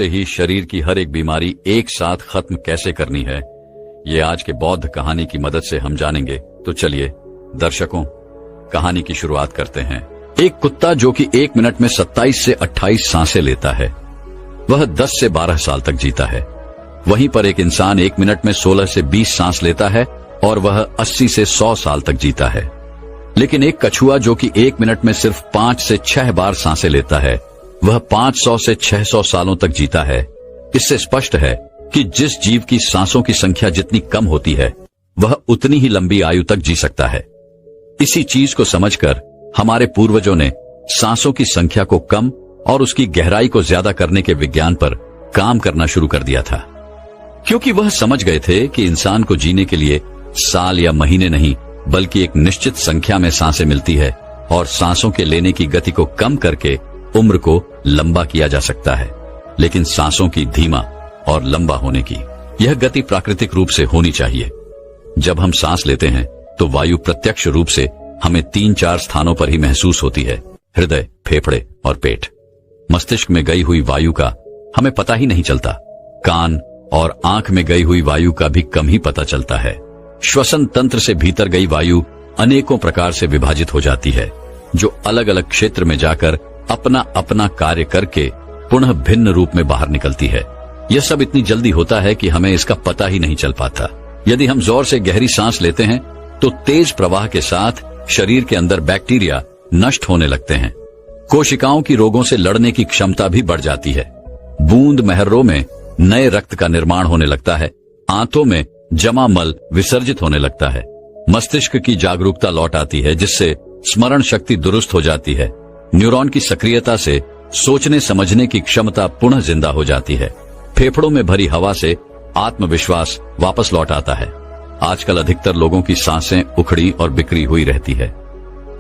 से ही शरीर की हर एक बीमारी एक साथ खत्म कैसे करनी है, ये आज के बौद्ध कहानी की मदद से हम जानेंगे। तो चलिए दर्शकों, कहानी की शुरुआत करते हैं। एक कुत्ता जो कि 1 मिनट में 27 से 28 सांसें लेता है, वह 10 से 12 साल तक जीता है। वहीं पर एक इंसान 1 मिनट में 16 से 20 सांस लेता है और वह 80 से 100 साल तक जीता है। लेकिन एक कछुआ जो कि 1 मिनट में सिर्फ 5 से 6 बार सांसें लेता है, वह 500 से 600 सालों तक जीता है। इससे स्पष्ट है कि जिस जीव की सांसों की संख्या जितनी कम होती है, वह उतनी ही लंबी आयु तक जी सकता है। इसी चीज को समझकर हमारे पूर्वजों ने सांसों की संख्या को कम और उसकी गहराई को ज्यादा करने के विज्ञान पर काम करना शुरू कर दिया था, क्योंकि वह समझ गए थे कि इंसान को जीने के लिए साल या महीने नहीं, बल्कि एक निश्चित संख्या में सांसें मिलती है और सांसों के लेने की गति को कम करके उम्र को लंबा किया जा सकता है। लेकिन सांसों की धीमा और लंबा होने की यह गति प्राकृतिक रूप से होनी चाहिए। जब हम सांस लेते हैं तो वायु प्रत्यक्ष रूप से हमें 3-4 स्थानों पर ही महसूस होती है: हृदय, फेफड़े और पेट। मस्तिष्क में गई हुई वायु का हमें पता ही नहीं चलता। कान और आंख में गई हुई वायु का भी कम ही पता चलता है। श्वसन तंत्र से भीतर गई वायु अनेकों प्रकार से विभाजित हो जाती है, जो अलग अलग क्षेत्र में जाकर अपना अपना कार्य करके पुनः भिन्न रूप में बाहर निकलती है। यह सब इतनी जल्दी होता है कि हमें इसका पता ही नहीं चल पाता। यदि हम जोर से गहरी सांस लेते हैं तो तेज प्रवाह के साथ शरीर के अंदर बैक्टीरिया नष्ट होने लगते हैं। कोशिकाओं की रोगों से लड़ने की क्षमता भी बढ़ जाती है। बूंद महर्रों में नए रक्त का निर्माण होने लगता है। आंतों में जमा मल विसर्जित होने लगता है। मस्तिष्क की जागरूकता लौट आती है, जिससे स्मरण शक्ति दुरुस्त हो जाती है। न्यूरॉन की सक्रियता से सोचने समझने की क्षमता पुनः जिंदा हो जाती है। फेफड़ों में भरी हवा से आत्मविश्वास वापस लौट आता है। आजकल अधिकतर लोगों की सांसें उखड़ी और बिखरी हुई रहती है।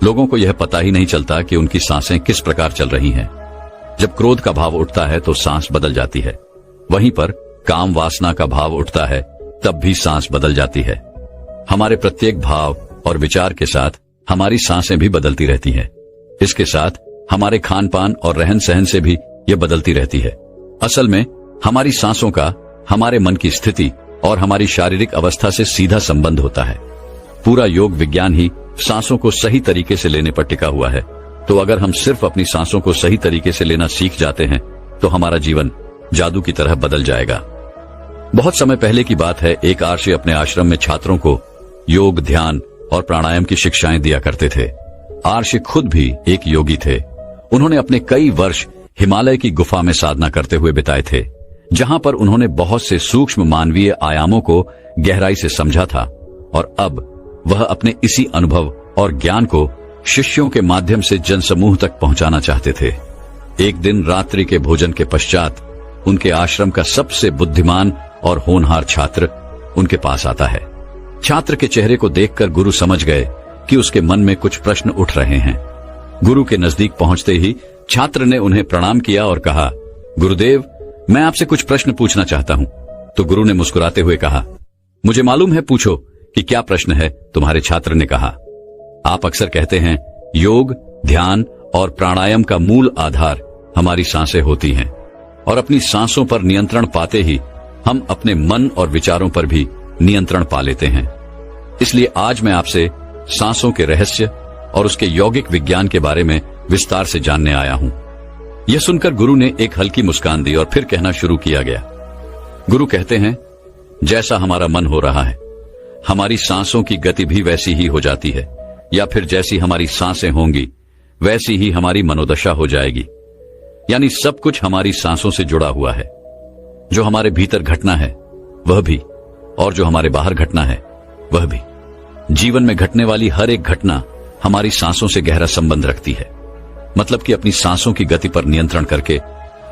लोगों को यह पता ही नहीं चलता कि उनकी सांसें किस प्रकार चल रही हैं। जब क्रोध का भाव उठता है तो सांस बदल जाती है। वहीं पर काम वासना का भाव उठता है, तब भी सांस बदल जाती है। हमारे प्रत्येक भाव और विचार के साथ हमारी सांसें भी बदलती रहती हैं। इसके साथ हमारे खान पान और रहन सहन से भी यह बदलती रहती है। असल में हमारी सांसों का हमारे मन की स्थिति और हमारी शारीरिक अवस्था से सीधा संबंध होता है। पूरा योग विज्ञान ही सांसों को सही तरीके से लेने पर टिका हुआ है। तो अगर हम सिर्फ अपनी सांसों को सही तरीके से लेना सीख जाते हैं तो हमारा जीवन जादू की तरह बदल जाएगा। बहुत समय पहले की बात है, एक आर्षि अपने आश्रम में छात्रों को योग, ध्यान और प्राणायाम की शिक्षाएं दिया करते थे। आर्षि खुद भी एक योगी थे। उन्होंने अपने कई वर्ष हिमालय की गुफा में साधना करते हुए बिताए थे, जहां पर उन्होंने बहुत से सूक्ष्म मानवीय आयामों को गहराई से समझा था। और अब वह अपने इसी अनुभव और ज्ञान को शिष्यों के माध्यम से जनसमूह तक पहुंचाना चाहते थे। एक दिन रात्रि के भोजन के पश्चात उनके आश्रम का सबसे बुद्धिमान और होनहार छात्र उनके पास आता है। छात्र के चेहरे को देखकर गुरु समझ गए कि उसके मन में कुछ प्रश्न उठ रहे हैं। गुरु के नजदीक पहुंचते ही छात्र ने उन्हें प्रणाम किया और कहा, गुरुदेव, मैं आपसे कुछ प्रश्न पूछना चाहता हूं। तो गुरु ने मुस्कुराते हुए कहा, मुझे मालूम है, पूछो कि क्या प्रश्न है। तुम्हारे छात्र ने कहा, आप अक्सर कहते हैं योग, ध्यान और प्राणायाम का मूल आधार हमारी सांसें होती हैं, और अपनी सांसों पर नियंत्रण पाते ही हम अपने मन और विचारों पर भी नियंत्रण पा लेते हैं। इसलिए आज मैं आपसे सांसों के रहस्य और उसके यौगिक विज्ञान के बारे में विस्तार से जानने आया हूं। यह सुनकर गुरु ने एक हल्की मुस्कान दी और फिर कहना शुरू किया गया। गुरु कहते हैं, जैसा हमारा मन हो रहा है, हमारी सांसों की गति भी वैसी ही हो जाती है, या फिर जैसी हमारी सांसें होंगी वैसी ही हमारी मनोदशा हो जाएगी। यानी सब कुछ हमारी सांसों से जुड़ा हुआ है। जो हमारे भीतर घटना है वह भी, और जो हमारे बाहर घटना है वह भी। जीवन में घटने वाली हर एक घटना हमारी सांसों से गहरा संबंध रखती है। मतलब कि अपनी सांसों की गति पर नियंत्रण करके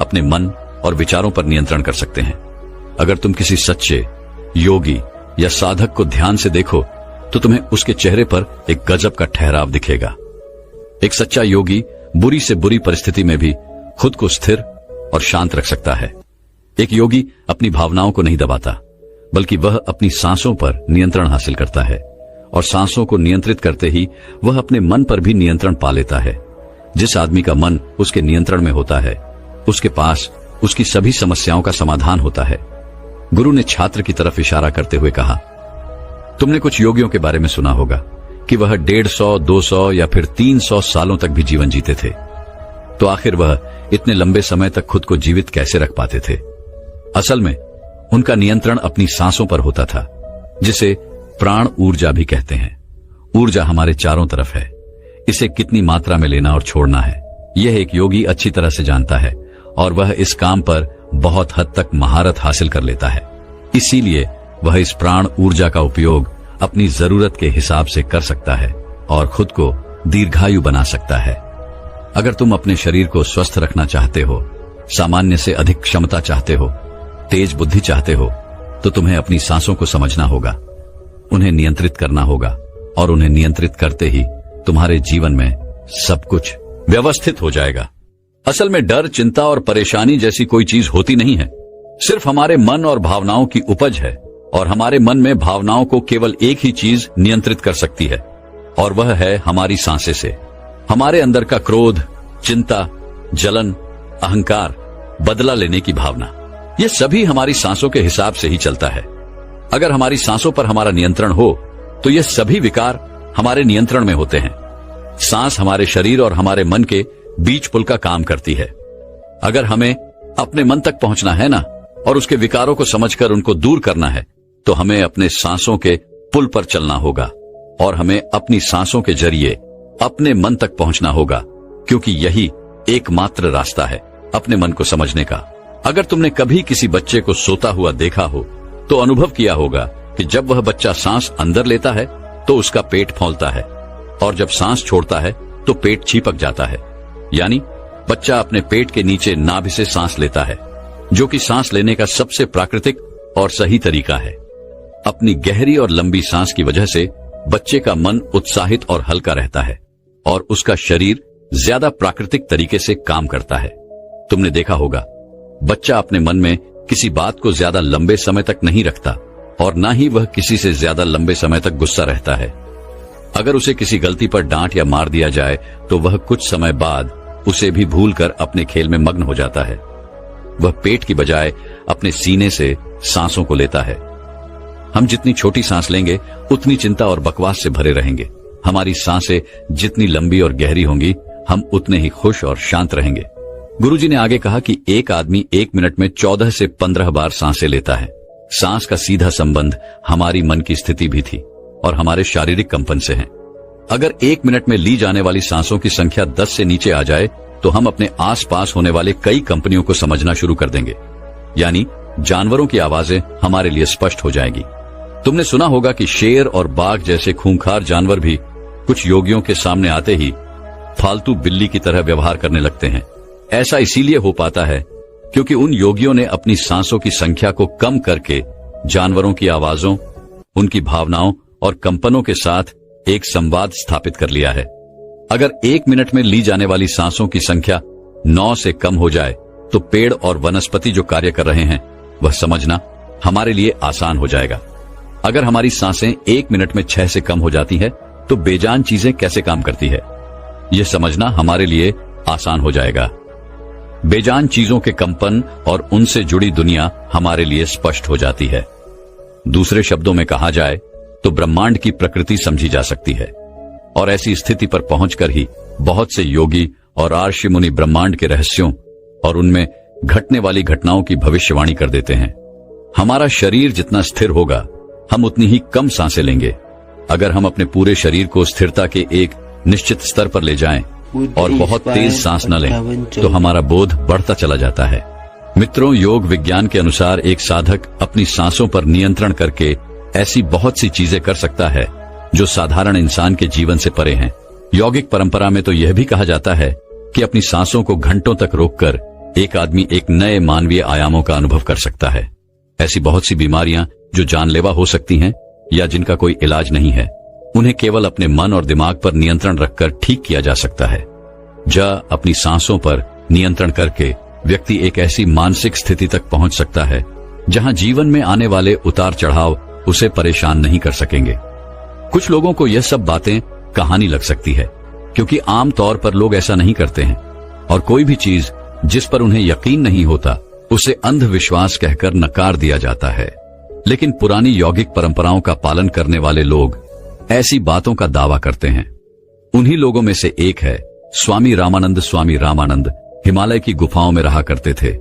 अपने मन और विचारों पर नियंत्रण कर सकते हैं। अगर तुम किसी सच्चे योगी या साधक को ध्यान से देखो तो तुम्हें उसके चेहरे पर एक गजब का ठहराव दिखेगा। एक सच्चा योगी बुरी से बुरी परिस्थिति में भी खुद को स्थिर और शांत रख सकता है। एक योगी अपनी भावनाओं को नहीं दबाता, बल्कि वह अपनी सांसों पर नियंत्रण हासिल करता है, और सांसों को नियंत्रित करते ही वह अपने मन पर भी नियंत्रण पा लेता है। जिस आदमी का मन उसके नियंत्रण में होता है, उसके पास उसकी सभी समस्याओं का समाधान होता है। गुरु ने छात्र की तरफ इशारा करते हुए कहा, तुमने कुछ योगियों के बारे में सुना होगा कि वह 150, 200 या फिर 300 सालों तक भी जीवन जीते थे। तो आखिर वह इतने लंबे समय तक खुद को जीवित कैसे रख पाते थे? असल में उनका नियंत्रण अपनी सांसों पर होता था, जिसे प्राण ऊर्जा भी कहते हैं। ऊर्जा हमारे चारों तरफ है, इसे कितनी मात्रा में लेना और छोड़ना है, यह एक योगी अच्छी तरह से जानता है और वह इस काम पर बहुत हद तक महारत हासिल कर लेता है। इसीलिए वह इस प्राण ऊर्जा का उपयोग अपनी जरूरत के हिसाब से कर सकता है और खुद को दीर्घायु बना सकता है। अगर तुम अपने शरीर को स्वस्थ रखना चाहते हो, सामान्य से अधिक क्षमता चाहते हो, तेज बुद्धि चाहते हो, तो तुम्हें अपनी सांसों को समझना होगा, उन्हें नियंत्रित करना होगा और उन्हें नियंत्रित करते ही तुम्हारे जीवन में सब कुछ व्यवस्थित हो जाएगा। असल में डर, चिंता और परेशानी जैसी कोई चीज होती नहीं है, सिर्फ हमारे मन और भावनाओं की उपज है। और हमारे मन में भावनाओं को केवल एक ही चीज नियंत्रित कर सकती है और वह है हमारी सांसें से। हमारे अंदर का क्रोध, चिंता, जलन, अहंकार, बदला लेने की भावना, ये सभी हमारी सांसों के हिसाब से ही चलता है। अगर हमारी सांसों पर हमारा नियंत्रण हो तो ये सभी विकार हमारे नियंत्रण में होते हैं। सांस हमारे शरीर और हमारे मन के बीच पुल का काम करती है। अगर हमें अपने मन तक पहुंचना है ना, और उसके विकारों को समझकर उनको दूर करना है, तो हमें अपने सांसों के पुल पर चलना होगा और हमें अपनी सांसों के जरिए अपने मन तक पहुंचना होगा, क्योंकि यही एकमात्र रास्ता है अपने मन को समझने का। अगर तुमने कभी किसी बच्चे को सोता हुआ देखा हो तो अनुभव किया होगा कि जब वह बच्चा सांस अंदर लेता है तो उसका पेट फौलता है और जब सांस छोड़ता है तो पेट चिपक जाता है। यानी बच्चा अपने पेट के नीचे नाभि से सांस लेता है, जो कि सांस लेने का सबसे प्राकृतिक और सही तरीका है। अपनी गहरी और लंबी सांस की वजह से बच्चे का मन उत्साहित और हल्का रहता है और उसका शरीर ज्यादा प्राकृतिक तरीके से काम करता है। तुमने देखा होगा, बच्चा अपने मन में किसी बात को ज्यादा लंबे समय तक नहीं रखता और न ही वह किसी से ज्यादा लंबे समय तक गुस्सा रहता है। अगर उसे किसी गलती पर डांट या मार दिया जाए तो वह कुछ समय बाद उसे भी भूलकर अपने खेल में मग्न हो जाता है। वह पेट की बजाय अपने सीने से सांसों को लेता है। हम जितनी छोटी सांस लेंगे उतनी चिंता और बकवास से भरे रहेंगे। हमारी सांसें जितनी लंबी और गहरी होंगी, हम उतने ही खुश और शांत रहेंगे। गुरुजी ने आगे कहा कि एक आदमी 1 मिनट में 14 से 15 बार सांसें लेता है। सांस का सीधा संबंध हमारी मन की स्थिति भी थी और हमारे शारीरिक कंपन से है। अगर 1 मिनट में ली जाने वाली सांसों की संख्या 10 से नीचे आ जाए तो हम अपने आसपास होने वाले कई कंपनियों को समझना शुरू कर देंगे, यानी जानवरों की आवाजें हमारे लिए स्पष्ट हो जाएगी। तुमने सुना होगा कि शेर और बाघ जैसे खूंखार जानवर भी कुछ योगियों के सामने आते ही फालतू बिल्ली की तरह व्यवहार करने लगते हैं। ऐसा इसीलिए हो पाता है क्योंकि उन योगियों ने अपनी सांसों की संख्या को कम करके जानवरों की आवाजों, उनकी भावनाओं और कंपनों के साथ एक संवाद स्थापित कर लिया है। अगर 1 मिनट में ली जाने वाली सांसों की संख्या 9 से कम हो जाए तो पेड़ और वनस्पति जो कार्य कर रहे हैं वह समझना हमारे लिए आसान हो जाएगा। अगर हमारी सांसें 1 मिनट में 6 से कम हो जाती है तो बेजान चीजें कैसे काम करती है, यह समझना हमारे लिए आसान हो जाएगा। बेजान चीजों के कंपन और उनसे जुड़ी दुनिया हमारे लिए स्पष्ट हो जाती है। दूसरे शब्दों में कहा जाए तो ब्रह्मांड की प्रकृति समझी जा सकती है और ऐसी स्थिति पर पहुंचकर ही बहुत से योगी और ऋषि मुनि ब्रह्मांड के रहस्यों और उनमें घटने वाली घटनाओं की भविष्यवाणी कर देते हैं। हमारा शरीर जितना स्थिर होगा, हम उतनी ही कम सांसें लेंगे। अगर हम अपने पूरे शरीर को स्थिरता के एक निश्चित स्तर पर ले जाएं और बहुत तेज सांस न लें तो हमारा बोध बढ़ता चला जाता है। मित्रों, योग विज्ञान के अनुसार एक साधक अपनी सांसों पर नियंत्रण करके ऐसी बहुत सी चीजें कर सकता है जो साधारण इंसान के जीवन से परे हैं। यौगिक परंपरा में तो यह भी कहा जाता है कि अपनी सांसों को घंटों तक रोककर एक आदमी एक नए मानवीय आयामों का अनुभव कर सकता है। ऐसी बहुत सी बीमारियां जो जानलेवा हो सकती हैं या जिनका कोई इलाज नहीं है, उन्हें केवल अपने मन और दिमाग पर नियंत्रण रखकर ठीक किया जा सकता है। अपनी सांसों पर नियंत्रण करके व्यक्ति एक ऐसी मानसिक स्थिति तक पहुंच सकता है जहां जीवन में आने वाले उतार चढ़ाव उसे परेशान नहीं कर सकेंगे। कुछ लोगों को यह सब बातें कहानी लग सकती है क्योंकि आम तौर पर लोग ऐसा नहीं करते हैं और कोई भी चीज जिस पर उन्हें यकीन नहीं होता उसे अंधविश्वास कहकर नकार दिया जाता है। लेकिन पुरानी यौगिक परंपराओं का पालन करने वाले लोग ऐसी बातों का दावा करते हैं। उन्हीं लोगों में से एक है स्वामी रामानंद। स्वामी रामानंद हिमालय की गुफाओं में रहा करते थे।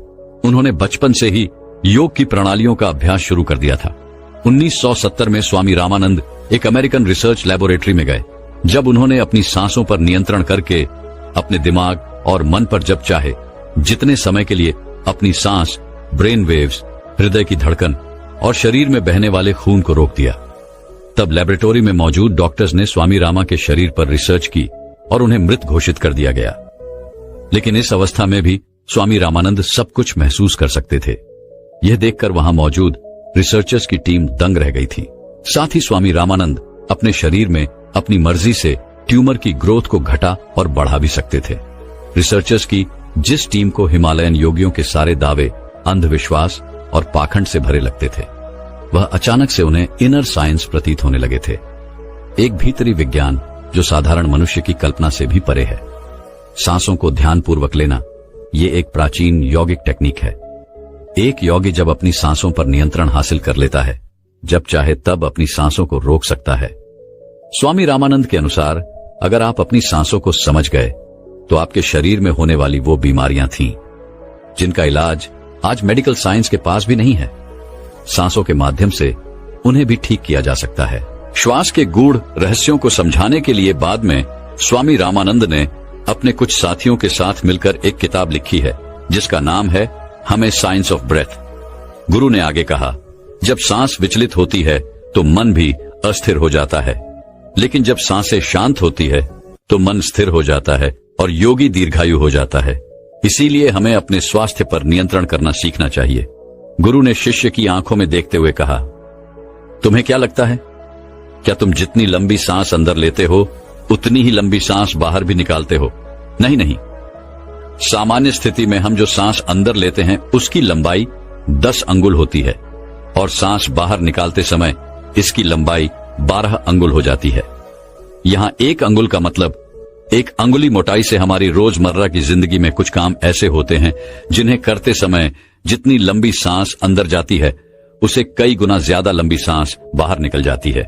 उन्होंने बचपन से ही योग की प्रणालियों का अभ्यास शुरू कर दिया था। 1970 में स्वामी रामानंद एक अमेरिकन रिसर्च लेबोरेटरी में गए। जब उन्होंने अपनी सांसों पर नियंत्रण करके अपने दिमाग और मन पर जब चाहे जितने समय के लिए अपनी सांस, ब्रेन वेव्स, हृदय की धड़कन और शरीर में बहने वाले खून को रोक दिया, तब लेबोरेटरी में मौजूद डॉक्टर्स ने स्वामी रामा के शरीर पर रिसर्च की और उन्हें मृत घोषित कर दिया गया। लेकिन इस अवस्था में भी स्वामी रामानंद सब कुछ महसूस कर सकते थे। यह देखकर वहां मौजूद रिसर्चर्स की टीम दंग रह गई थी। साथ ही स्वामी रामानंद अपने शरीर में अपनी मर्जी से ट्यूमर की ग्रोथ को घटा और बढ़ा भी सकते थे। रिसर्चर्स की जिस टीम को हिमालयन योगियों के सारे दावे अंधविश्वास और पाखंड से भरे लगते थे, वह अचानक से उन्हें इनर साइंस प्रतीत होने लगे थे। एक भीतरी विज्ञान जो साधारण मनुष्य की कल्पना से भी परे है। सांसों को ध्यानपूर्वक लेना, ये एक प्राचीन यौगिक टेक्निक है। एक योगी जब अपनी सांसों पर नियंत्रण हासिल कर लेता है, जब चाहे तब अपनी सांसों को रोक सकता है। स्वामी रामानंद के अनुसार अगर आप अपनी सांसों को समझ गए तो आपके शरीर में होने वाली वो बीमारियां थीं जिनका इलाज आज मेडिकल साइंस के पास भी नहीं है, सांसों के माध्यम से उन्हें भी ठीक किया जा सकता है। श्वास के गूढ़ रहस्यों को समझाने के लिए बाद में स्वामी रामानंद ने अपने कुछ साथियों के साथ मिलकर एक किताब लिखी है जिसका नाम है हमें साइंस ऑफ ब्रेथ। गुरु ने आगे कहा, जब सांस विचलित होती है तो मन भी अस्थिर हो जाता है, लेकिन जब सांसें शांत होती है तो मन स्थिर हो जाता है और योगी दीर्घायु हो जाता है। इसीलिए हमें अपने स्वास्थ्य पर नियंत्रण करना सीखना चाहिए। गुरु ने शिष्य की आंखों में देखते हुए कहा, तुम्हें क्या लगता है, क्या तुम जितनी लंबी सांस अंदर लेते हो उतनी ही लंबी सांस बाहर भी निकालते हो? नहीं नहीं, सामान्य स्थिति में हम जो सांस अंदर लेते हैं उसकी लंबाई 10 अंगुल होती है और सांस बाहर निकालते समय इसकी लंबाई 12 अंगुल हो जाती है। यहां 1 अंगुल का मतलब 1 अंगुली मोटाई से हमारी रोजमर्रा की जिंदगी में कुछ काम ऐसे होते हैं जिन्हें करते समय जितनी लंबी सांस अंदर जाती है उसे कई गुना ज्यादा लंबी सांस बाहर निकल जाती है।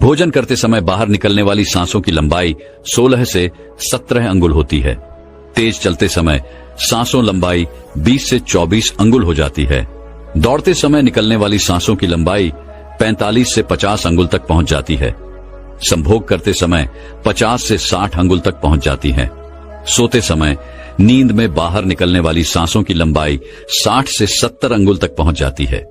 भोजन करते समय बाहर निकलने वाली सांसों की लंबाई 16 से 17 अंगुल होती है। तेज चलते समय सांसों लंबाई 20 से 24 अंगुल हो जाती है। दौड़ते समय निकलने वाली सांसों की लंबाई 45 से 50 अंगुल तक पहुंच जाती है। संभोग करते समय 50 से 60 अंगुल तक पहुंच जाती है। सोते समय नींद में बाहर निकलने वाली सांसों की लंबाई 60 से 70 अंगुल तक पहुंच जाती है।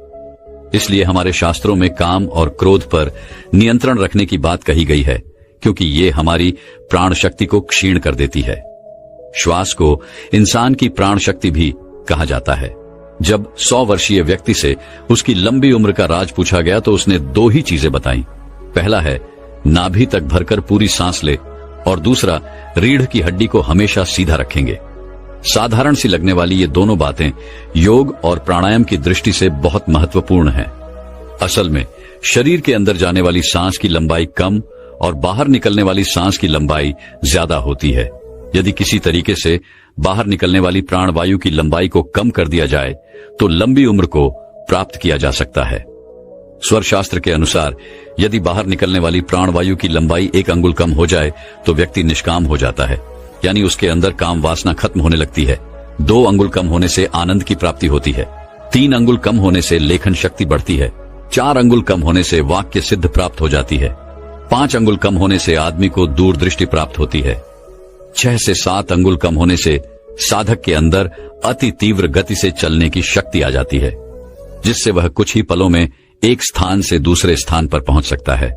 इसलिए हमारे शास्त्रों में काम और क्रोध पर नियंत्रण रखने की बात कही गई है, क्योंकि ये हमारी प्राण शक्ति को क्षीण कर देती है। श्वास को इंसान की प्राण शक्ति भी कहा जाता है। जब 100 वर्षीय व्यक्ति से उसकी लंबी उम्र का राज पूछा गया तो उसने 2 ही चीजें बताई। पहला है नाभि तक भरकर पूरी सांस ले और दूसरा रीढ़ की हड्डी को हमेशा सीधा रखेंगे। साधारण सी लगने वाली ये दोनों बातें योग और प्राणायाम की दृष्टि से बहुत महत्वपूर्ण हैं। असल में शरीर के अंदर जाने वाली सांस की लंबाई कम और बाहर निकलने वाली सांस की लंबाई ज्यादा होती है। यदि किसी तरीके से बाहर निकलने वाली प्राणवायु की लंबाई को कम कर दिया जाए तो लंबी उम्र को प्राप्त किया जा सकता है। स्वर शास्त्र के अनुसार यदि बाहर निकलने वाली प्राणवायु की लंबाई 1 अंगुल कम हो जाए तो व्यक्ति निष्काम हो जाता है, यानी उसके अंदर काम वासना खत्म होने लगती है। 2 अंगुल कम होने से आनंद की प्राप्ति होती है। 3 अंगुल कम होने से लेखन शक्ति बढ़ती है। 4 अंगुल कम होने से वाक्य सिद्ध प्राप्त हो जाती है। 5 अंगुल कम होने से आदमी को दूरदृष्टि प्राप्त होती है। 6 से 7 अंगुल कम होने से साधक के अंदर अति तीव्र गति से चलने की शक्ति आ जाती है, जिससे वह कुछ ही पलों में एक स्थान से दूसरे स्थान पर पहुंच सकता है।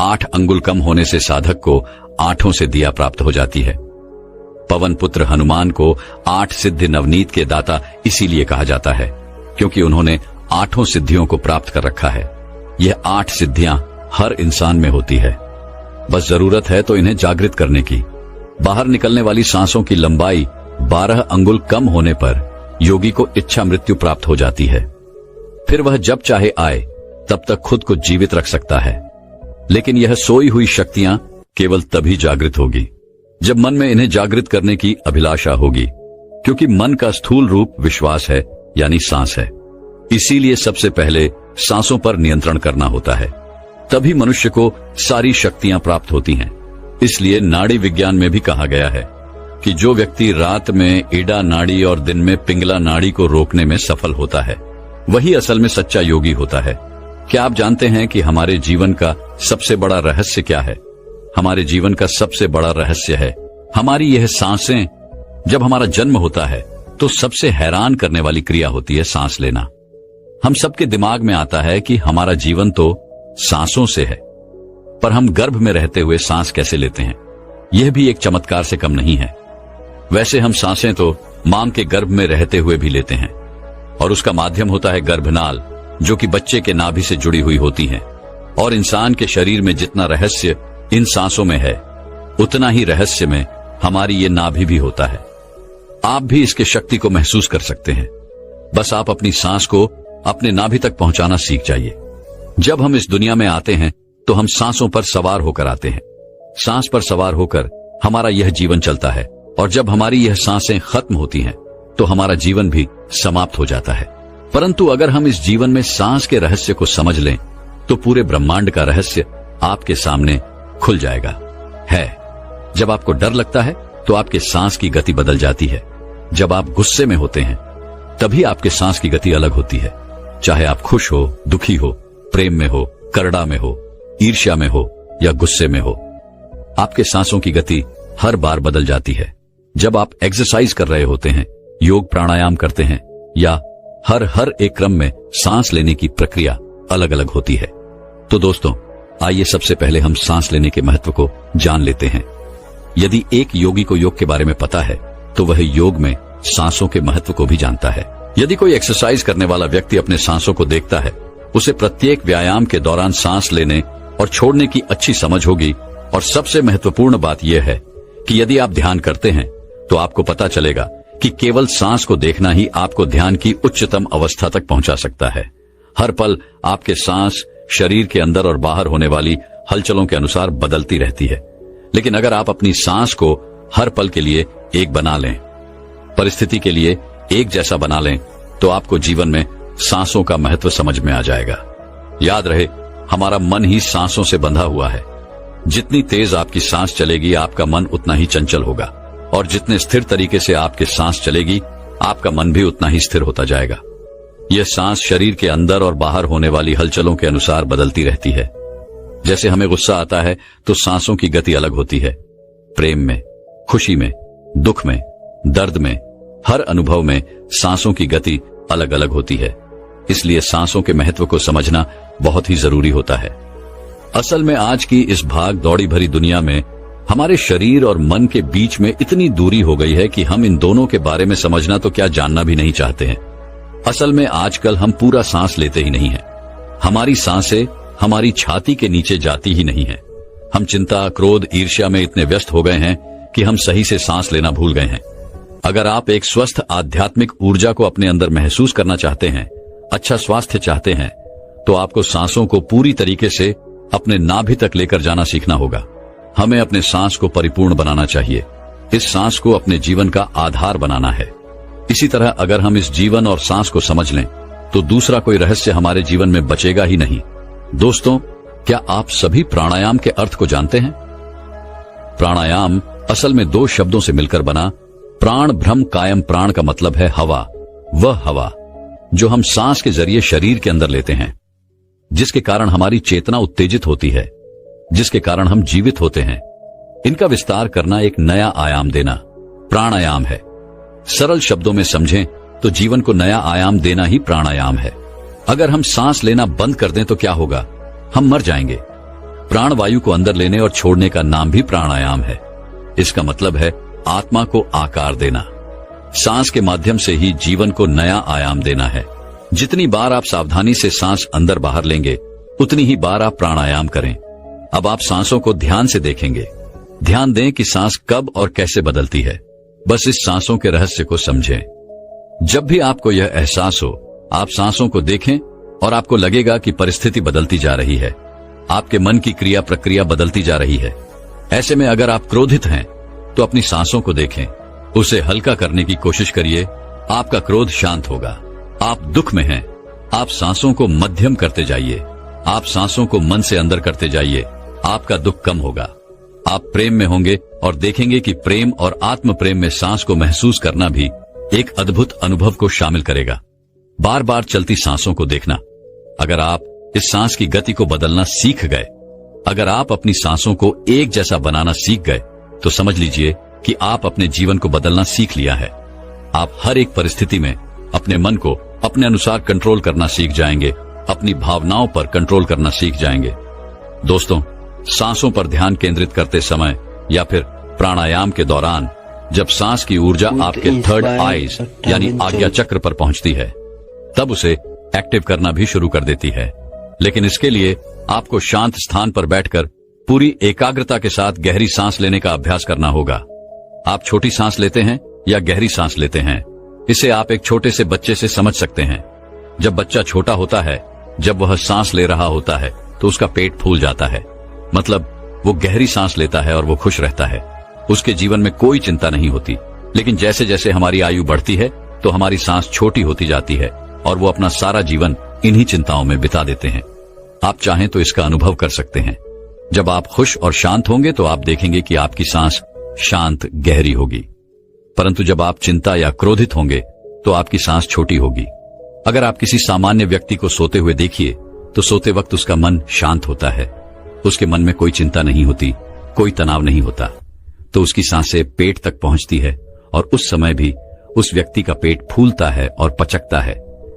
8 अंगुल कम होने से साधक को 8 से दिया प्राप्त हो जाती है। पवन पुत्र हनुमान को 8 सिद्धि नवनीत के दाता इसीलिए कहा जाता है, क्योंकि उन्होंने 8 सिद्धियों को प्राप्त कर रखा है। यह 8 सिद्धियां हर इंसान में होती है, बस जरूरत है तो इन्हें जागृत करने की। बाहर निकलने वाली सांसों की लंबाई 12 अंगुल कम होने पर योगी को इच्छा मृत्यु प्राप्त हो जाती है। फिर वह जब चाहे आए तब तक खुद को जीवित रख सकता है। लेकिन यह सोई हुई शक्तियां केवल तभी जागृत होगी जब मन में इन्हें जागृत करने की अभिलाषा होगी, क्योंकि मन का स्थूल रूप विश्वास है, यानी सांस है। इसीलिए सबसे पहले सांसों पर नियंत्रण करना होता है, तभी मनुष्य को सारी शक्तियां प्राप्त होती हैं। इसलिए नाड़ी विज्ञान में भी कहा गया है कि जो व्यक्ति रात में ईडा नाड़ी और दिन में पिंगला नाड़ी को रोकने में सफल होता है, वही असल में सच्चा योगी होता है। क्या आप जानते हैं कि हमारे जीवन का सबसे बड़ा रहस्य क्या है? हमारे जीवन का सबसे बड़ा रहस्य है हमारी यह सांसें। जब हमारा जन्म होता है तो सबसे हैरान करने वाली क्रिया होती है सांस लेना। हम सबके दिमाग में आता है कि हमारा जीवन तो सांसों से है, पर हम गर्भ में रहते हुए सांस कैसे लेते हैं, यह भी एक चमत्कार से कम नहीं है। वैसे हम सांसें तो मां के गर्भ में रहते हुए भी लेते हैं, और उसका माध्यम होता है गर्भनाल, जो कि बच्चे के नाभि से जुड़ी हुई होती है। और इंसान के शरीर में जितना रहस्य इन सांसों में है, उतना ही रहस्य में हमारी ये नाभि भी होता है। आप भी इसके शक्ति को महसूस कर सकते हैं। बस आप अपनी सांस को अपने नाभि तक पहुंचाना सीख जाइए। जब हम इस दुनिया में आते हैं तो हम सांसों पर सवार होकर आते हैं। सांस पर सवार होकर हमारा यह जीवन चलता है, और जब हमारी यह सांसें खत्म होती हैं तो हमारा जीवन भी समाप्त हो जाता है। परंतु अगर हम इस जीवन में सांस के रहस्य को समझ लें तो पूरे ब्रह्मांड का रहस्य आपके सामने खुल जाएगा। जब आपको डर लगता है तो आपके सांस की गति बदल जाती है। जब आप गुस्से में होते हैं तभी आपके सांस की गति अलग होती है। चाहे आप खुश हो, दुखी हो, प्रेम में हो, करड़ा में हो, ईर्ष्या में हो या गुस्से में हो, आपके सांसों की गति हर बार बदल जाती है। जब आप एक्सरसाइज कर रहे होते हैं, योग प्राणायाम करते हैं, या हर एक क्रम में सांस लेने की प्रक्रिया अलग अलग होती है। तो दोस्तों, आइए सबसे पहले हम सांस लेने के महत्व को जान लेते हैं। यदि एक योगी को योग के बारे में पता है तो वह योग में सांसों के महत्व को भी जानता है। यदि कोई एक्सरसाइज करने वाला व्यक्ति अपने सांसों को देखता है, उसे प्रत्येक व्यायाम के दौरान सांस लेने और छोड़ने की अच्छी समझ होगी। और सबसे महत्वपूर्ण बात यह है कि यदि आप ध्यान करते हैं तो आपको पता चलेगा कि केवल सांस को देखना ही आपको ध्यान की उच्चतम अवस्था तक पहुंचा सकता है। हर पल आपके सांस शरीर के अंदर और बाहर होने वाली हलचलों के अनुसार बदलती रहती है। लेकिन अगर आप अपनी सांस को हर पल के लिए एक बना लें, परिस्थिति के लिए एक जैसा बना लें, तो आपको जीवन में सांसों का महत्व समझ में आ जाएगा। याद रहे, हमारा मन ही सांसों से बंधा हुआ है। जितनी तेज आपकी सांस चलेगी, आपका मन उतना ही चंचल होगा, और जितने स्थिर तरीके से आपकी सांस चलेगी, आपका मन भी उतना ही स्थिर होता जाएगा। यह सांस शरीर के अंदर और बाहर होने वाली हलचलों के अनुसार बदलती रहती है। जैसे हमें गुस्सा आता है तो सांसों की गति अलग होती है। प्रेम में, खुशी में, दुख में, दर्द में, हर अनुभव में सांसों की गति अलग अलग होती है। इसलिए सांसों के महत्व को समझना बहुत ही जरूरी होता है। असल में आज की इस भाग दौड़ी भरी दुनिया में हमारे शरीर और मन के बीच में इतनी दूरी हो गई है कि हम इन दोनों के बारे में समझना तो क्या जानना भी नहीं चाहते हैं। असल में आजकल हम पूरा सांस लेते ही नहीं हैं। हमारी सांसें हमारी छाती के नीचे जाती ही नहीं है। हम चिंता, क्रोध, ईर्ष्या में इतने व्यस्त हो गए हैं कि हम सही से सांस लेना भूल गए हैं। अगर आप एक स्वस्थ आध्यात्मिक ऊर्जा को अपने अंदर महसूस करना चाहते हैं, अच्छा स्वास्थ्य चाहते हैं, तो आपको सांसों को पूरी तरीके से अपने नाभि तक लेकर जाना सीखना होगा। हमें अपने सांस को परिपूर्ण बनाना चाहिए। इस सांस को अपने जीवन का आधार बनाना है। इसी तरह अगर हम इस जीवन और सांस को समझ लें तो दूसरा कोई रहस्य हमारे जीवन में बचेगा ही नहीं। दोस्तों, क्या आप सभी प्राणायाम के अर्थ को जानते हैं? प्राणायाम असल में दो शब्दों से मिलकर बना प्राण भ्रम कायम। प्राण का मतलब है हवा, वह हवा जो हम सांस के जरिए शरीर के अंदर लेते हैं, जिसके कारण हमारी चेतना उत्तेजित होती है, जिसके कारण हम जीवित होते हैं। इनका विस्तार करना, एक नया आयाम देना, प्राणायाम है। सरल शब्दों में समझें तो जीवन को नया आयाम देना ही प्राणायाम है। अगर हम सांस लेना बंद कर दें तो क्या होगा? हम मर जाएंगे। प्राणवायु को अंदर लेने और छोड़ने का नाम भी प्राणायाम है। इसका मतलब है आत्मा को आकार देना। सांस के माध्यम से ही जीवन को नया आयाम देना है। जितनी बार आप सावधानी से सांस अंदर बाहर लेंगे, उतनी ही बार आप प्राणायाम करें। अब आप सांसों को ध्यान से देखेंगे। ध्यान दें कि सांस कब और कैसे बदलती है। बस इस सांसों के रहस्य को समझें। जब भी आपको यह एहसास हो, आप सांसों को देखें और आपको लगेगा कि परिस्थिति बदलती जा रही है, आपके मन की क्रिया प्रक्रिया बदलती जा रही है। ऐसे में अगर आप क्रोधित हैं तो अपनी सांसों को देखें, उसे हल्का करने की कोशिश करिए। आपका क्रोध शांत होगा। आप दुख में हैं, आप सांसों को मध्यम करते जाइए, आप सांसों को मन से अंदर करते जाइए, आपका दुख कम होगा। आप प्रेम में होंगे और देखेंगे कि प्रेम और आत्म प्रेम में सांस को महसूस करना भी एक अद्भुत अनुभव को शामिल करेगा। बार बार चलती सांसों को देखना। अगर आप इस सांस की गति को बदलना सीख गए, अगर आप अपनी सांसों को एक जैसा बनाना सीख गए, तो समझ लीजिए कि आप अपने जीवन को बदलना सीख लिया है। आप हर एक परिस्थिति में अपने मन को अपने अनुसार कंट्रोल करना सीख जाएंगे, अपनी भावनाओं पर कंट्रोल करना सीख जाएंगे। दोस्तों, सांसों पर ध्यान केंद्रित करते समय या फिर प्राणायाम के दौरान जब सांस की ऊर्जा आपके थर्ड आईज यानी आज्ञा चक्र पर पहुंचती है, तब उसे एक्टिव करना भी शुरू कर देती है। लेकिन इसके लिए आपको शांत स्थान पर बैठकर पूरी एकाग्रता के साथ गहरी सांस लेने का अभ्यास करना होगा। आप छोटी सांस लेते हैं या गहरी सांस लेते हैं, इसे आप एक छोटे से बच्चे से समझ सकते हैं। जब बच्चा छोटा होता है, जब वह सांस ले रहा होता है, तो उसका पेट फूल जाता है, मतलब वो गहरी सांस लेता है और वो खुश रहता है। उसके जीवन में कोई चिंता नहीं होती। लेकिन जैसे जैसे हमारी आयु बढ़ती है, तो हमारी सांस छोटी होती जाती है और वो अपना सारा जीवन इन्हीं चिंताओं में बिता देते हैं। आप चाहें तो इसका अनुभव कर सकते हैं। जब आप खुश और शांत होंगे तो आप देखेंगे कि आपकी सांस शांत गहरी होगी, परंतु जब आप चिंता या क्रोधित होंगे तो आपकी सांस छोटी होगी। अगर आप किसी सामान्य व्यक्ति को सोते हुए देखिए, तो सोते वक्त उसका मन शांत होता है, उसके मन में कोई चिंता नहीं होती, कोई तनाव नहीं होता, तो उसकी सांसें पेट तक पहुंचती है और उस समय भी उस व्यक्ति का पेट फूलता है और पचकता है,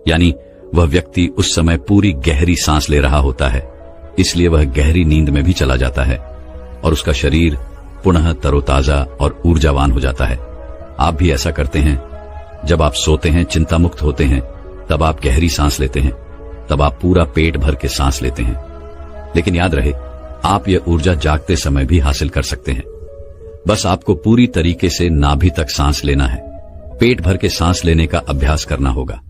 यानी वह व्यक्ति उस समय पूरी गहरी सांस ले रहा होता है, इसलिए वह गहरी नींद में भी चला जाता है और उसका शरीर पुनः तरोताजा और ऊर्जावान हो जाता है। आप भी ऐसा करते हैं। जब आप सोते हैं, चिंता मुक्त होते हैं, तब आप गहरी सांस लेते हैं, तब आप पूरा पेट भर के सांस लेते हैं। लेकिन याद रहे, आप यह ऊर्जा जागते समय भी हासिल कर सकते हैं। बस आपको पूरी तरीके से नाभि तक सांस लेना है, पेट भर के सांस लेने का अभ्यास करना होगा।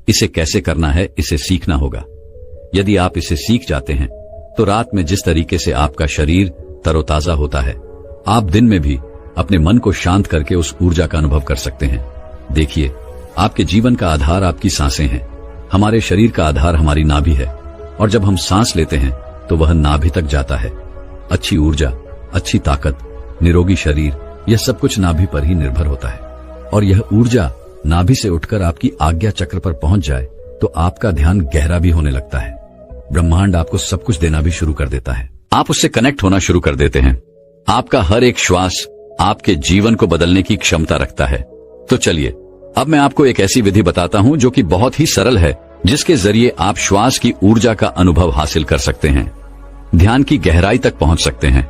इसे कैसे करना है, इसे सीखना होगा। यदि आप इसे सीख जाते हैं, तो रात में जिस तरीके से आपका शरीर तरोताजा होता है, आप दिन में भी अपने मन को शांत करके उस ऊर्जा का अनुभव कर सकते हैं। देखिए, आपके जीवन का आधार आपकी सांसें हैं। हमारे शरीर का आधार हमारी नाभि है और जब हम सांस लेते हैं तो वह नाभि तक जाता है। अच्छी ऊर्जा, अच्छी ताकत, निरोगी शरीर, यह सब कुछ नाभि पर ही निर्भर होता है। और यह ऊर्जा नाभि से उठकर आपकी आज्ञा चक्र पर पहुंच जाए तो आपका ध्यान गहरा भी होने लगता है। ब्रह्मांड आपको सब कुछ देना भी शुरू कर देता है। आप उससे कनेक्ट होना शुरू कर देते हैं। आपका हर एक श्वास आपके जीवन को बदलने की क्षमता रखता है। तो चलिए, अब मैं आपको एक ऐसी विधि बताता हूं जो कि बहुत ही सरल है, जिसके जरिए आप श्वास की ऊर्जा का अनुभव हासिल कर सकते हैं, ध्यान की गहराई तक पहुंच सकते हैं।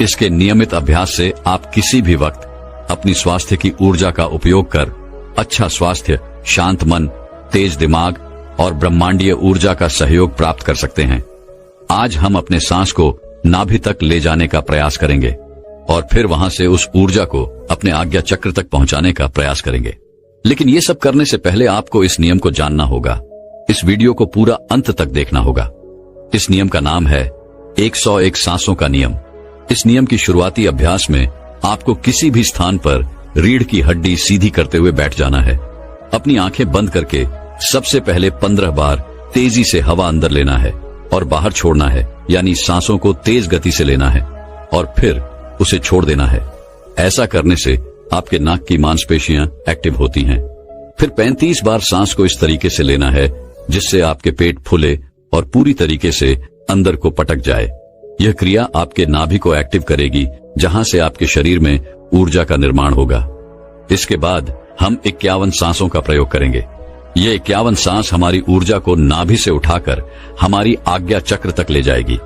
इसके नियमित अभ्यास से आप किसी भी वक्त अपनी स्वास्थ्य की ऊर्जा का उपयोग कर अच्छा स्वास्थ्य, शांत मन, तेज दिमाग और ब्रह्मांडीय ऊर्जा का सहयोग प्राप्त कर सकते हैं। आज हम अपने सांस को नाभि तक ले जाने का प्रयास करेंगे और फिर वहां से उस ऊर्जा को अपने आज्ञा चक्र तक पहुंचाने का प्रयास करेंगे। लेकिन ये सब करने से पहले आपको इस नियम को जानना होगा। इस वीडियो को पूरा अंत तक देखना होगा। इस नियम का नाम है 101 सांसों का नियम। इस नियम की शुरुआती अभ्यास में आपको किसी भी स्थान पर रीढ़ की हड्डी सीधी करते हुए बैठ जाना है। अपनी आंखें बंद करके सबसे पहले 15 बार तेजी से हवा अंदर लेना है और बाहर छोड़ना है, यानी सांसों को तेज गति से लेना है और फिर उसे छोड़ देना है। ऐसा करने से आपके नाक की मांसपेशियां एक्टिव होती हैं। फिर 35 बार सांस को इस तरीके से लेना है जिससे आपके पेट फूले और पूरी तरीके से अंदर को पटक जाए। यह क्रिया आपके नाभि को एक्टिव करेगी, जहां से आपके शरीर में ऊर्जा का निर्माण होगा। इसके बाद हम 51 सांसों का प्रयोग करेंगे। ये 51 सांस हमारी ऊर्जा को नाभि से उठाकर हमारी आज्ञा चक्र तक ले जाएगी।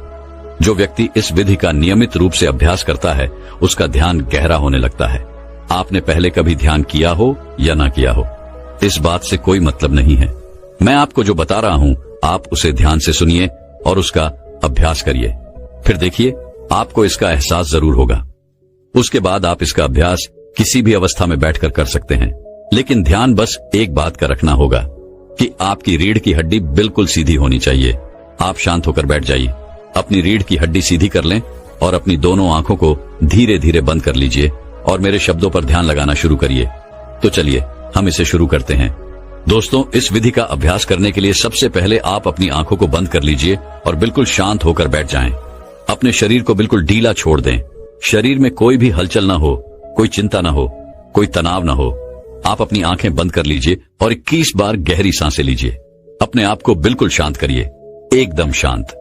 जो व्यक्ति इस विधि का नियमित रूप से अभ्यास करता है, उसका ध्यान गहरा होने लगता है। आपने पहले कभी ध्यान किया हो या ना किया हो, इस बात से कोई मतलब नहीं है। मैं आपको जो बता रहा हूं, आप उसे ध्यान से सुनिए और उसका अभ्यास करिए। फिर देखिए, आपको इसका एहसास जरूर होगा। उसके बाद आप इसका अभ्यास किसी भी अवस्था में बैठकर कर सकते हैं। लेकिन ध्यान बस एक बात का रखना होगा कि आपकी रीढ़ की हड्डी बिल्कुल सीधी होनी चाहिए। आप शांत होकर बैठ जाइए, अपनी रीढ़ की हड्डी सीधी कर लें और अपनी दोनों आंखों को धीरे धीरे बंद कर लीजिए और मेरे शब्दों पर ध्यान लगाना शुरू करिए। तो चलिए, हम इसे शुरू करते हैं। दोस्तों, इस विधि का अभ्यास करने के लिए सबसे पहले आप अपनी आंखों को बंद कर लीजिए और बिल्कुल शांत होकर बैठ जाएं। अपने शरीर को बिल्कुल ढीला छोड़ दें। शरीर में कोई भी हलचल ना हो, कोई चिंता ना हो, कोई तनाव ना हो। आप अपनी आंखें बंद कर लीजिए और 21 बार गहरी सांसें लीजिए। अपने आप को बिल्कुल शांत करिए, एकदम शांत।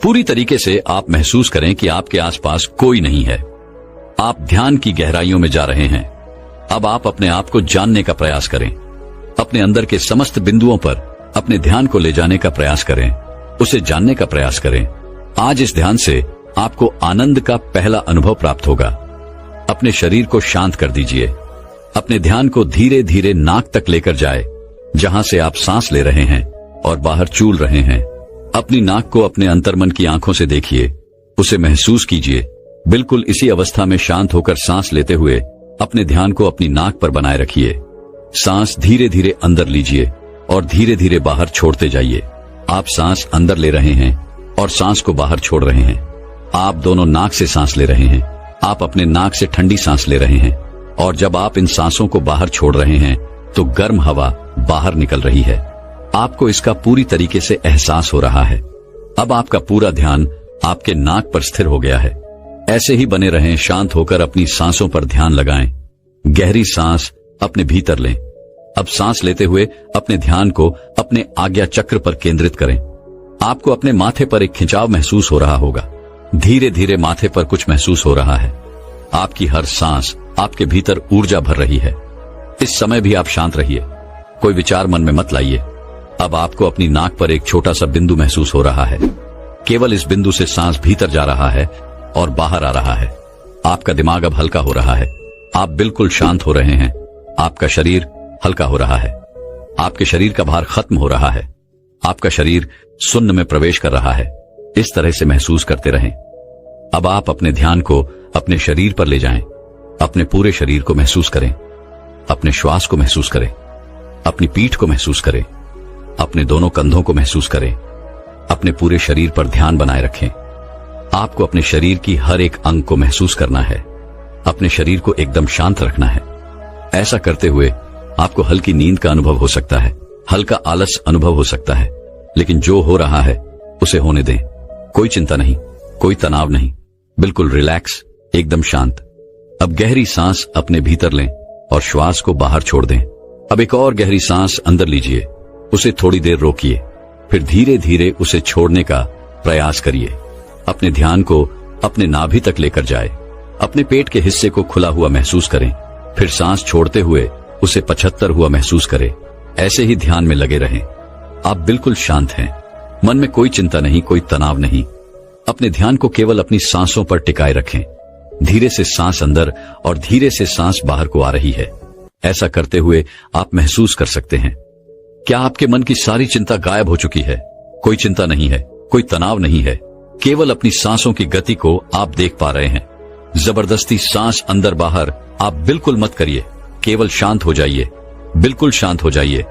पूरी तरीके से आप महसूस करें कि आपके आसपास कोई नहीं है। आप ध्यान की गहराइयों में जा रहे हैं। अब आप अपने आप को जानने का प्रयास करें। अपने अंदर के समस्त बिंदुओं पर अपने ध्यान को ले जाने का प्रयास करें, उसे जानने का प्रयास करें। आज इस ध्यान से आपको आनंद का पहला अनुभव प्राप्त होगा। अपने शरीर को शांत कर दीजिए। अपने ध्यान को धीरे धीरे नाक तक लेकर जाए, जहां से आप सांस ले रहे हैं और बाहर चूल रहे हैं। अपनी नाक को अपने अंतर्मन की आंखों से देखिए, उसे महसूस कीजिए। बिल्कुल इसी अवस्था में शांत होकर सांस लेते हुए अपने ध्यान को अपनी नाक पर बनाए रखिए। सांस धीरे धीरे अंदर लीजिए और धीरे धीरे बाहर छोड़ते जाइए। आप सांस अंदर ले रहे हैं और सांस को बाहर छोड़ रहे हैं। आप दोनों नाक से सांस ले रहे हैं। आप अपने नाक से ठंडी सांस ले रहे हैं और जब आप इन सांसों को बाहर छोड़ रहे हैं तो गर्म हवा बाहर निकल रही है। आपको इसका पूरी तरीके से एहसास हो रहा है। अब आपका पूरा ध्यान आपके नाक पर स्थिर हो गया है। ऐसे ही बने रहें। शांत होकर अपनी सांसों पर ध्यान लगाएं। गहरी सांस अपने भीतर लें। अब सांस लेते हुए अपने ध्यान को अपने आज्ञा चक्र पर केंद्रित करें। आपको अपने माथे पर एक खिंचाव महसूस हो रहा होगा। धीरे धीरे माथे पर कुछ महसूस हो रहा है। आपकी हर सांस आपके भीतर ऊर्जा भर रही है। इस समय भी आप शांत रहिए, कोई विचार मन में मत लाइए। अब आपको अपनी नाक पर एक छोटा सा बिंदु महसूस हो रहा है। केवल इस बिंदु से सांस भीतर जा रहा है और बाहर आ रहा है। आपका दिमाग अब हल्का हो रहा है। आप बिल्कुल शांत हो रहे हैं। आपका शरीर हल्का हो रहा है। आपके शरीर का भार खत्म हो रहा है। आपका शरीर शून्य में प्रवेश कर रहा है। इस तरह से महसूस करते रहें। अब आप अपने ध्यान को अपने शरीर पर ले जाएं। अपने पूरे शरीर को महसूस करें। अपने श्वास को महसूस करें। अपनी पीठ को महसूस करें। अपने दोनों कंधों को महसूस करें। अपने पूरे शरीर पर ध्यान बनाए रखें। आपको अपने शरीर की हर एक अंग को महसूस करना है। अपने शरीर को एकदम शांत रखना है। ऐसा करते हुए आपको हल्की नींद का अनुभव हो सकता है, हल्का आलस अनुभव हो सकता है, लेकिन जो हो रहा है उसे होने दें। कोई चिंता नहीं, कोई तनाव नहीं, बिल्कुल रिलैक्स, एकदम शांत। अब गहरी सांस अपने भीतर लें और श्वास को बाहर छोड़ दें। अब एक और गहरी सांस अंदर लीजिए, उसे थोड़ी देर रोकिए, फिर धीरे धीरे उसे छोड़ने का प्रयास करिए। अपने ध्यान को अपने नाभि तक लेकर जाए। अपने पेट के हिस्से को खुला हुआ महसूस करें, फिर सांस छोड़ते हुए उसे 75 हुआ महसूस करें। ऐसे ही ध्यान में लगे रहें। आप बिल्कुल शांत हैं। मन में कोई चिंता नहीं, कोई तनाव नहीं। अपने ध्यान को केवल अपनी सांसों पर टिकाए रखें। धीरे से सांस अंदर और धीरे से सांस बाहर को आ रही है। ऐसा करते हुए आप महसूस कर सकते हैं क्या आपके मन की सारी चिंता गायब हो चुकी है। कोई चिंता नहीं है, कोई तनाव नहीं है। केवल अपनी सांसों की गति को आप देख पा रहे हैं। जबरदस्ती सांस अंदर बाहर आप बिल्कुल मत करिए। केवल शांत हो जाइए, बिल्कुल शांत हो जाइए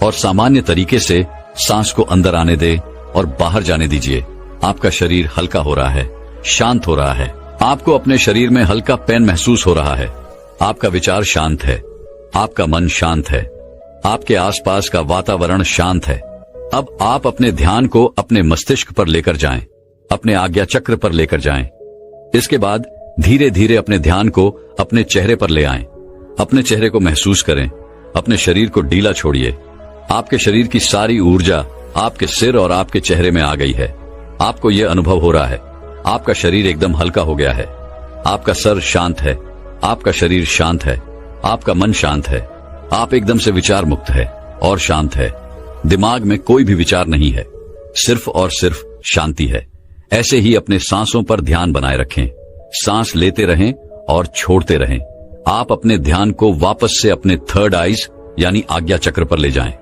और सामान्य तरीके से सांस को अंदर आने दे और बाहर जाने दीजिए। आपका शरीर हल्का हो रहा है, शांत हो रहा है। आपको अपने शरीर में हल्का पेन महसूस हो रहा है। आपका विचार शांत है, आपका मन शांत है, आपके आसपास का वातावरण शांत है। अब आप अपने ध्यान को अपने मस्तिष्क पर लेकर जाएं, अपने आज्ञा चक्र पर लेकर जाएं। इसके बाद धीरे धीरे अपने ध्यान को अपने चेहरे पर ले आएं। अपने चेहरे को महसूस करें। अपने शरीर को ढीला छोड़िए। आपके शरीर की सारी ऊर्जा आपके सिर और आपके चेहरे में आ गई है। आपको यह अनुभव हो रहा है, आपका शरीर एकदम हल्का हो गया है। आपका सर शांत है, आपका शरीर शांत है, आपका मन शांत है। आप एकदम से विचार मुक्त है और शांत है। दिमाग में कोई भी विचार नहीं है, सिर्फ और सिर्फ शांति है। ऐसे ही अपने सांसों पर ध्यान बनाए रखें। सांस लेते रहें और छोड़ते रहें। आप अपने ध्यान को वापस से अपने थर्ड आईज यानी आज्ञा चक्र पर ले जाएं।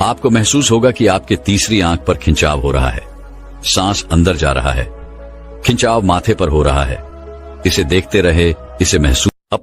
आपको महसूस होगा कि आपके तीसरी आंख पर खिंचाव हो रहा है। सांस अंदर जा रहा है, खिंचाव माथे पर हो रहा है। इसे देखते रहे, इसे महसूस